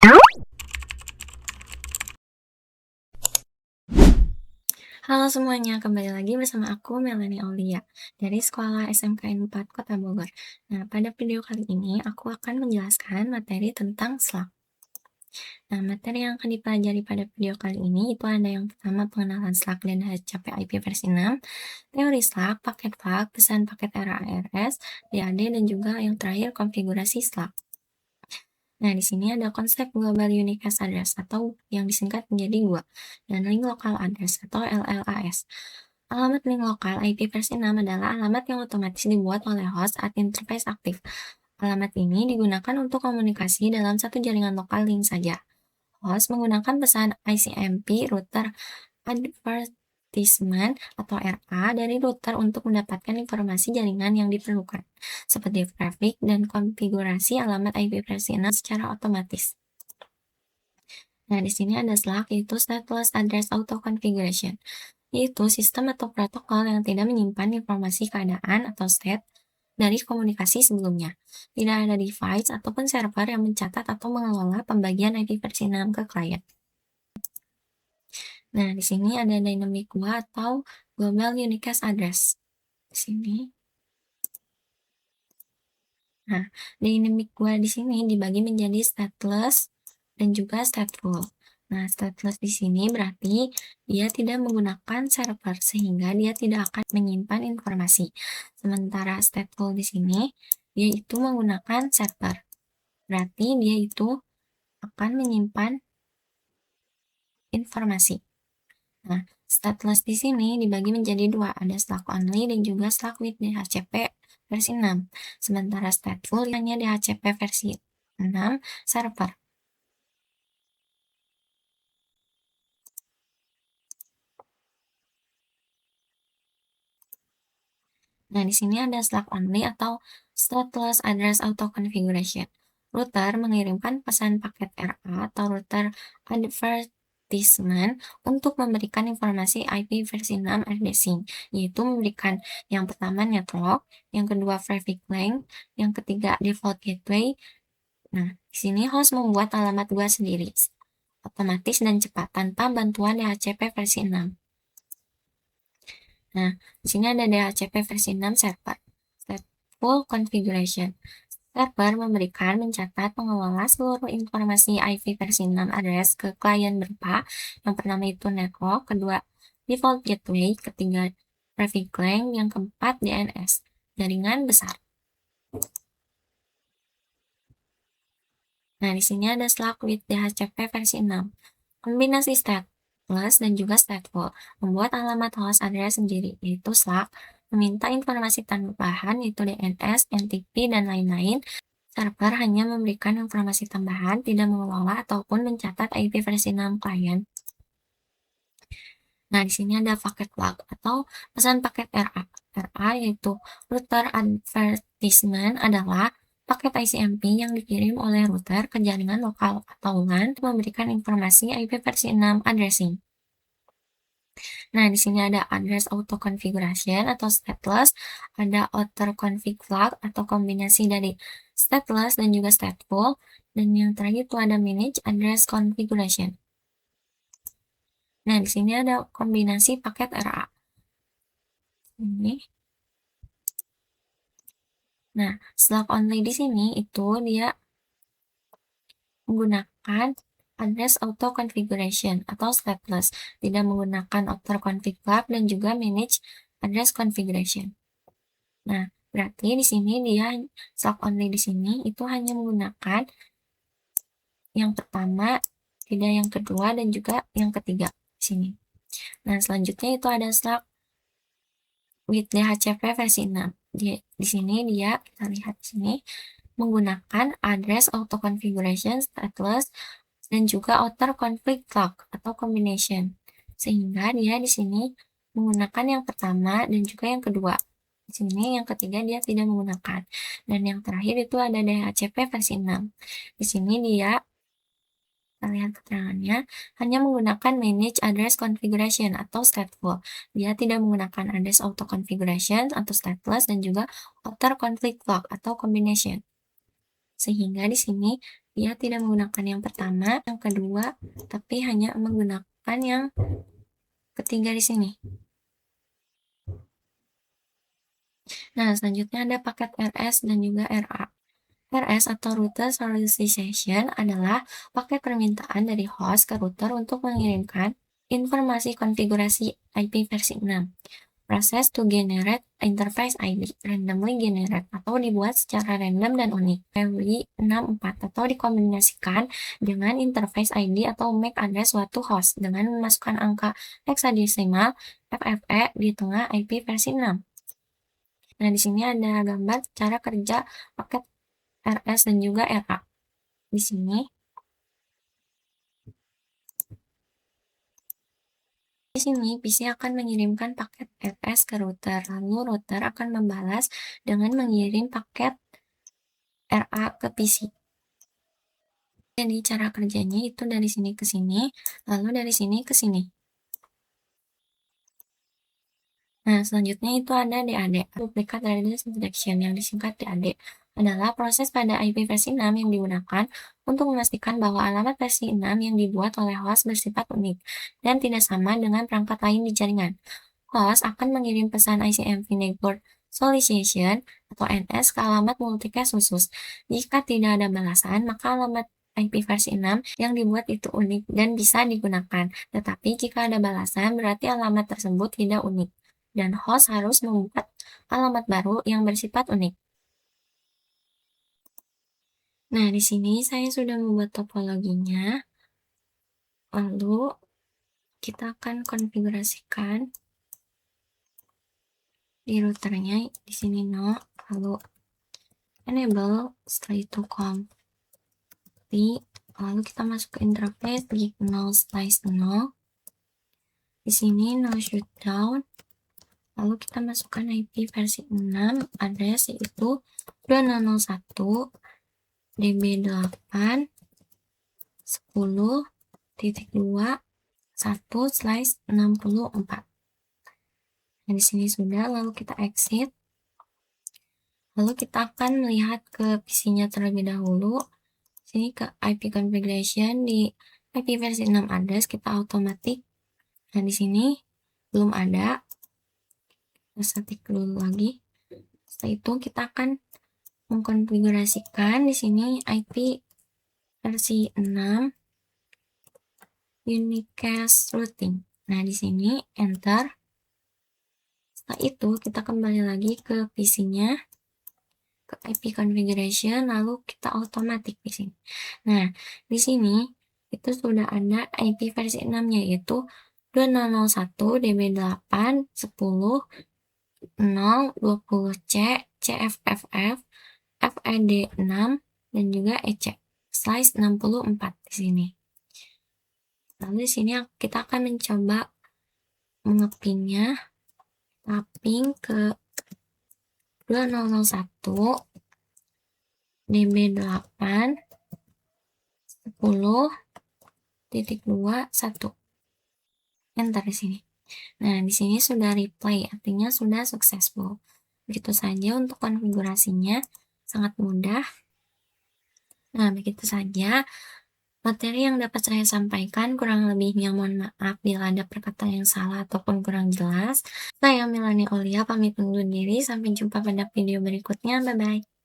Halo semuanya, kembali lagi bersama aku Melanie Aulia dari Sekolah SMKN 4 Kota Bogor. Nah, pada video kali ini aku akan menjelaskan materi tentang Slack. Nah, materi yang akan dipelajari pada video kali ini itu ada yang pertama pengenalan Slack dan HCP IP versi 6, teori Slack, paket Slack, pesan paket RARS, DAD, dan juga yang terakhir konfigurasi Slack. Nah, di sini ada konsep Global Unicast Address atau yang disingkat menjadi GUA, dan Link Local Address atau LLAS. Alamat link lokal IP versi 6 adalah alamat yang otomatis dibuat oleh host saat interface aktif. Alamat ini digunakan untuk komunikasi dalam satu jaringan lokal link saja. Host menggunakan pesan ICMP router advertisement atau RA dari router untuk mendapatkan informasi jaringan yang diperlukan, seperti traffic dan konfigurasi alamat IP versi 6 secara otomatis. Nah, di sini ada Slack, yaitu Stateless Address Auto Configuration, yaitu sistem atau protokol yang tidak menyimpan informasi keadaan atau state dari komunikasi sebelumnya. Tidak ada device ataupun server yang mencatat atau mengelola pembagian IP versi 6 ke klien. Nah, di sini ada dynamic GUA atau Global Unicast Address. Di sini. Nah, dynamic GUA di sini dibagi menjadi stateless dan juga stateful. Nah, stateless di sini berarti dia tidak menggunakan server sehingga dia tidak akan menyimpan informasi. Sementara stateful di sini dia itu menggunakan server. Berarti dia itu akan menyimpan informasi. Nah, stateless di sini dibagi menjadi dua, ada Slack only dan juga Slack with DHCP versi 6. Sementara stateful hanya DHCP versi 6 server. Nah, di sini ada Slack only atau Stateless Address Auto Configuration. Router mengirimkan pesan paket RA atau router advertisement untuk memberikan informasi IP versi 6 addressing, yaitu memberikan yang pertama network, yang kedua traffic length, yang ketiga default gateway. Nah, di sini host membuat alamat gua sendiri, otomatis dan cepat tanpa bantuan DHCP versi 6. Nah, di sini ada DHCP versi 6 server. Stateful configuration. Server memberikan, mencatat, mengelola seluruh informasi IP versi 6 address ke klien berupa yang pertama itu network, kedua default gateway, ketiga traffic length, yang keempat DNS, jaringan besar. Nah, di sini ada Slack with DHCP versi 6. Kombinasi stateless dan juga stateful membuat alamat host address sendiri, yaitu Slack meminta informasi tambahan yaitu DNS, NTP, dan lain-lain. Server hanya memberikan informasi tambahan, tidak mengelola ataupun mencatat IP versi 6 klien. Nah, di sini ada paket plug atau pesan paket RA. RA yaitu router advertisement adalah paket ICMP yang dikirim oleh router ke jaringan lokal atau LAN untuk memberikan informasi IP versi 6 addressing. Nah, di sini ada address auto configuration atau stateless, ada outer config flag atau kombinasi dari stateless dan juga stateful, dan yang terakhir itu ada manage address configuration. Nah, di sini ada kombinasi paket RA. Ini. Nah, Slack only di sini itu dia menggunakan address auto configuration atau stateless, tidak menggunakan outer config flag dan juga manage address configuration. Nah, berarti di sini dia Slack only di sini itu hanya menggunakan yang pertama, tidak yang kedua, dan juga yang ketiga di sini. Nah, selanjutnya itu ada Slack with DHCP versi 6. Di sini dia, kita lihat di sini, menggunakan address auto configuration, stateless, dan juga outer config flag atau combination. Sehingga dia di sini menggunakan yang pertama dan juga yang kedua. Di sini yang ketiga dia tidak menggunakan. Dan yang terakhir itu ada DHCP versi 6. Di sini dia, kita lihat keterangannya, hanya menggunakan manage address configuration atau stateful. Dia tidak menggunakan address auto configuration atau stateless dan juga outer config flag atau combination. Sehingga di sini dia tidak menggunakan yang pertama, yang kedua, tapi hanya menggunakan yang ketiga di sini. Nah, selanjutnya ada paket RS dan juga RA. RS atau Router Solicitation adalah paket permintaan dari host ke router untuk mengirimkan informasi konfigurasi IP versi 6. Process to generate interface ID, randomly generate atau dibuat secara random dan unik. Every 64 atau dikombinasikan dengan interface ID atau MAC address suatu host dengan memasukkan angka hexadesimal FFE di tengah IP versi 6. Nah, di sini ada gambar cara kerja paket RS dan juga RA. Di sini PC akan mengirimkan paket RS ke router, lalu router akan membalas dengan mengirim paket RA ke PC. Jadi cara kerjanya itu dari sini ke sini, lalu dari sini ke sini. Nah, selanjutnya itu ada DAD, Duplicate Address Detection, yang disingkat DAD, adalah proses pada IP versi 6 yang digunakan untuk memastikan bahwa alamat versi 6 yang dibuat oleh host bersifat unik dan tidak sama dengan perangkat lain di jaringan. Host akan mengirim pesan ICMP Network Solicitation atau NS ke alamat multicast khusus. Jika tidak ada balasan, maka alamat IP versi 6 yang dibuat itu unik dan bisa digunakan. Tetapi jika ada balasan, berarti alamat tersebut tidak unik dan host harus membuat alamat baru yang bersifat unik. Nah, di sini saya sudah membuat topologinya. Lalu kita akan konfigurasikan di routernya di sini no, lalu enable, setelah itu lalu kita masuk ke interface gig 0 slice 0. Di sini no shutdown. Lalu kita masukkan IP versi 6, address yaitu 2001 db8 10.2 1/64. Nah, di sini sudah, lalu kita exit. Lalu kita akan melihat ke PC-nya terlebih dahulu. Sini ke IP configuration, di IP versi 6 address kita automatic. Nah, di sini belum ada. Kita static dulu lagi. Setelah itu kita akan mengkonfigurasikan di sini IP versi 6 unicast routing. Nah, di sini enter. Setelah itu kita kembali lagi ke PC-nya, ke IP configuration, lalu kita automatic di sini. Nah, di sini itu sudah ada IP versi 6 yaitu 2001 db8 10 020C CFFF FED6 dan juga EC slice 64 di sini. Lalu di sini kita akan mencoba mengepingnya, tapping ke 2001 db8 10.21. Enter di sini. Nah, di sini sudah replay, artinya sudah successful. Begitu saja untuk konfigurasinya, sangat mudah. Nah, begitu saja materi yang dapat saya sampaikan. Kurang lebihnya mohon maaf bila ada perkataan yang salah ataupun kurang jelas. Saya Melanie Olia pamit undur diri. Sampai jumpa pada video berikutnya. Bye-bye.